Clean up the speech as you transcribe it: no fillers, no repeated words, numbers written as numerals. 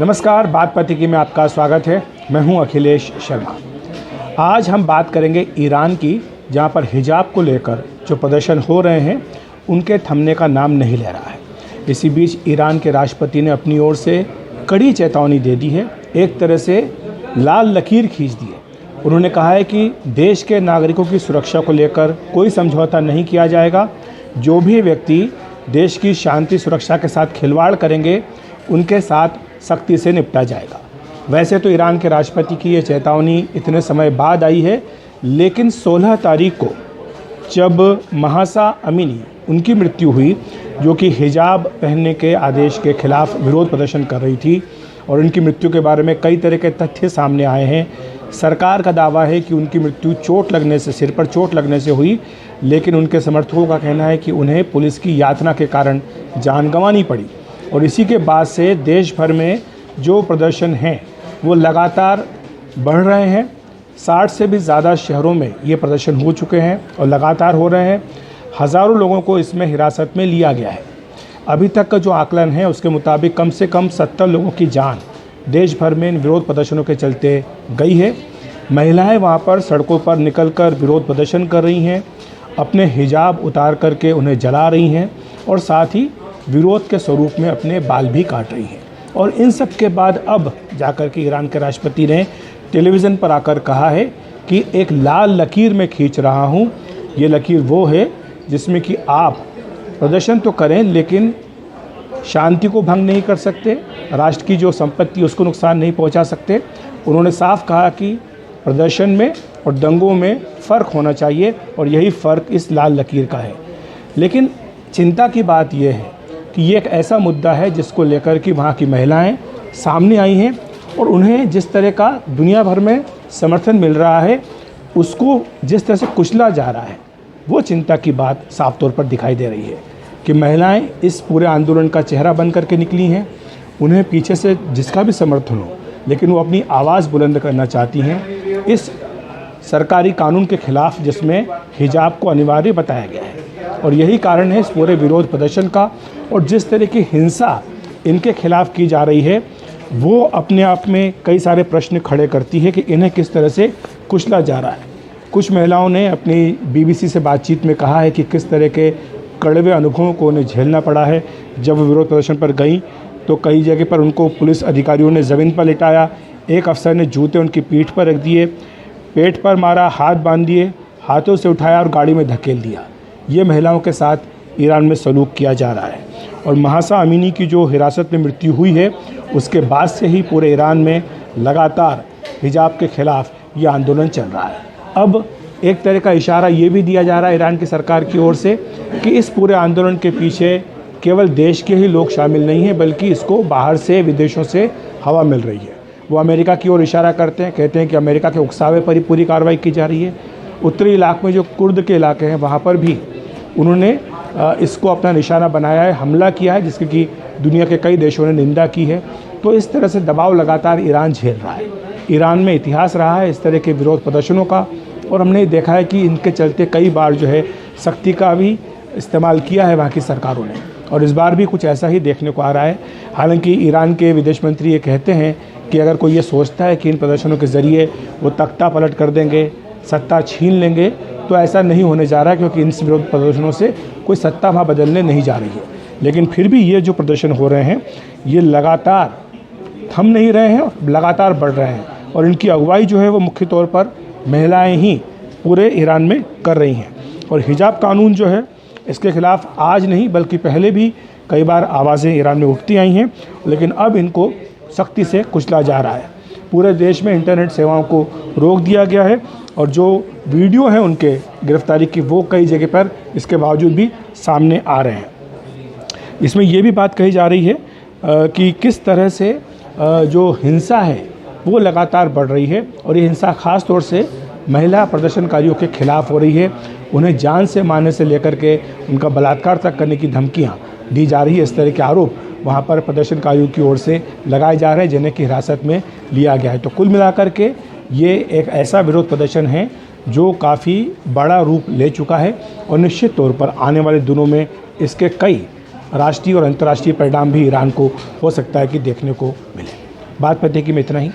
नमस्कार, बात पथिकी में आपका स्वागत है। मैं हूं अखिलेश शर्मा। आज हम बात करेंगे ईरान की, जहां पर हिजाब को लेकर जो प्रदर्शन हो रहे हैं उनके थमने का नाम नहीं ले रहा है। इसी बीच ईरान के राष्ट्रपति ने अपनी ओर से कड़ी चेतावनी दे दी है, एक तरह से लाल लकीर खींच दी है। उन्होंने कहा है कि देश के नागरिकों की सुरक्षा को लेकर कोई समझौता नहीं किया जाएगा। जो भी व्यक्ति देश की शांति सुरक्षा के साथ खिलवाड़ करेंगे उनके साथ सख्ती से निपटा जाएगा। वैसे तो ईरान के राष्ट्रपति की ये चेतावनी इतने समय बाद आई है, लेकिन 16 तारीख को जब महासा अमीनी उनकी मृत्यु हुई, जो कि हिजाब पहनने के आदेश के खिलाफ विरोध प्रदर्शन कर रही थी, और उनकी मृत्यु के बारे में कई तरह के तथ्य सामने आए हैं। सरकार का दावा है कि उनकी मृत्यु चोट लगने से, सिर पर चोट लगने से हुई, लेकिन उनके समर्थकों का कहना है कि उन्हें पुलिस की यातना के कारण जान गंवानी पड़ी। और इसी के बाद से देश भर में जो प्रदर्शन हैं वो लगातार बढ़ रहे हैं। 60 से भी ज़्यादा शहरों में ये प्रदर्शन हो चुके हैं और लगातार हो रहे हैं। हज़ारों लोगों को इसमें हिरासत में लिया गया है। अभी तक का जो आकलन है उसके मुताबिक कम से कम 70 लोगों की जान देश भर में इन विरोध प्रदर्शनों के चलते गई है। महिलाएं वहां पर सड़कों पर निकलकर विरोध प्रदर्शन कर रही हैं, अपने हिजाब उतार करके उन्हें जला रही हैं और साथ ही विरोध के स्वरूप में अपने बाल भी काट रही हैं। और इन सब के बाद अब जाकर के ईरान के राष्ट्रपति ने टेलीविज़न पर आकर कहा है कि एक लाल लकीर में खींच रहा हूँ। ये लकीर वो है जिसमें कि आप प्रदर्शन तो करें लेकिन शांति को भंग नहीं कर सकते, राष्ट्र की जो संपत्ति उसको नुकसान नहीं पहुंचा सकते। उन्होंने साफ कहा कि प्रदर्शन में और दंगों में फ़र्क होना चाहिए और यही फ़र्क इस लाल लकीर का है। लेकिन चिंता की बात यह है कि ये एक ऐसा मुद्दा है जिसको लेकर कि वहाँ की महिलाएं सामने आई हैं और उन्हें जिस तरह का दुनिया भर में समर्थन मिल रहा है उसको जिस तरह से कुचला जा रहा है, वो चिंता की बात साफ तौर पर दिखाई दे रही है कि महिलाएं इस पूरे आंदोलन का चेहरा बन करके निकली हैं। उन्हें पीछे से जिसका भी समर्थन हो, लेकिन वो अपनी आवाज़ बुलंद करना चाहती हैं इस सरकारी कानून के खिलाफ जिसमें हिजाब को अनिवार्य बताया गया है। और यही कारण है इस पूरे विरोध प्रदर्शन का। और जिस तरह की हिंसा इनके खिलाफ की जा रही है वो अपने आप में कई सारे प्रश्न खड़े करती है कि इन्हें किस तरह से कुचला जा रहा है। कुछ महिलाओं ने अपनी BBC से बातचीत में कहा है कि किस तरह के कड़वे अनुभवों को उन्हें झेलना पड़ा है। जब वो विरोध प्रदर्शन पर गई तो कई जगह पर उनको पुलिस अधिकारियों ने ज़मीन पर लिटाया, एक अफसर ने जूते उनकी पीठ पर रख दिए, पेट पर मारा, हाथ बांध दिए, हाथों से उठाया और गाड़ी में धकेल दिया। ये महिलाओं के साथ ईरान में सलूक किया जा रहा है। और महासा अमीनी की जो हिरासत में मृत्यु हुई है उसके बाद से ही पूरे ईरान में लगातार हिजाब के खिलाफ ये आंदोलन चल रहा है। अब एक तरह का इशारा ये भी दिया जा रहा है ईरान की सरकार की ओर से कि इस पूरे आंदोलन के पीछे केवल देश के ही लोग शामिल नहीं हैं, बल्कि इसको बाहर से, विदेशों से हवा मिल रही है। वो अमेरिका की ओर इशारा करते हैं, कहते हैं कि अमेरिका के उकसावे पर ही पूरी कार्रवाई की जा रही है। उत्तरी इलाके में जो कुर्द के इलाके हैं वहाँ पर भी उन्होंने इसको अपना निशाना बनाया है, हमला किया है, जिसकी कि दुनिया के कई देशों ने निंदा की है। तो इस तरह से दबाव लगातार ईरान झेल रहा है। ईरान में इतिहास रहा है इस तरह के विरोध प्रदर्शनों का, और हमने देखा है कि इनके चलते कई बार जो है सख्ती का भी इस्तेमाल किया है वहाँ की सरकारों ने, और इस बार भी कुछ ऐसा ही देखने को आ रहा है। हालांकि ईरान के विदेश मंत्री ये कहते हैं कि अगर कोई ये सोचता है कि इन प्रदर्शनों के ज़रिए वो तख्ता पलट कर देंगे, सत्ता छीन लेंगे, तो ऐसा नहीं होने जा रहा है, क्योंकि इन विरोध प्रदर्शनों से कोई सत्ता वहाँ बदलने नहीं जा रही है। लेकिन फिर भी ये जो प्रदर्शन हो रहे हैं ये लगातार थम नहीं रहे हैं और लगातार बढ़ रहे हैं, और इनकी अगुवाई जो है वो मुख्य तौर पर महिलाएं ही पूरे ईरान में कर रही हैं। और हिजाब कानून जो है इसके खिलाफ आज नहीं बल्कि पहले भी कई बार आवाज़ें ईरान में उठती आई हैं, लेकिन अब इनको सख्ती से कुचला जा रहा है। पूरे देश में इंटरनेट सेवाओं को रोक दिया गया है, और जो वीडियो हैं उनके गिरफ्तारी की वो कई जगह पर इसके बावजूद भी सामने आ रहे हैं। इसमें ये भी बात कही जा रही है कि किस तरह से जो हिंसा है वो लगातार बढ़ रही है, और ये हिंसा ख़ास तौर से महिला प्रदर्शनकारियों के खिलाफ हो रही है। उन्हें जान से मारने से लेकर के उनका बलात्कार तक करने की धमकियाँ दी जा रही है। इस तरह के आरोप वहाँ पर प्रदर्शनकारियों की ओर से लगाए जा रहे हैं जिन्हें की हिरासत में लिया गया है। तो कुल मिलाकर के ये एक ऐसा विरोध प्रदर्शन है जो काफ़ी बड़ा रूप ले चुका है, और निश्चित तौर पर आने वाले दिनों में इसके कई राष्ट्रीय और अंतर्राष्ट्रीय परिणाम भी ईरान को हो सकता है कि देखने को मिले। बात पते की में इतना ही।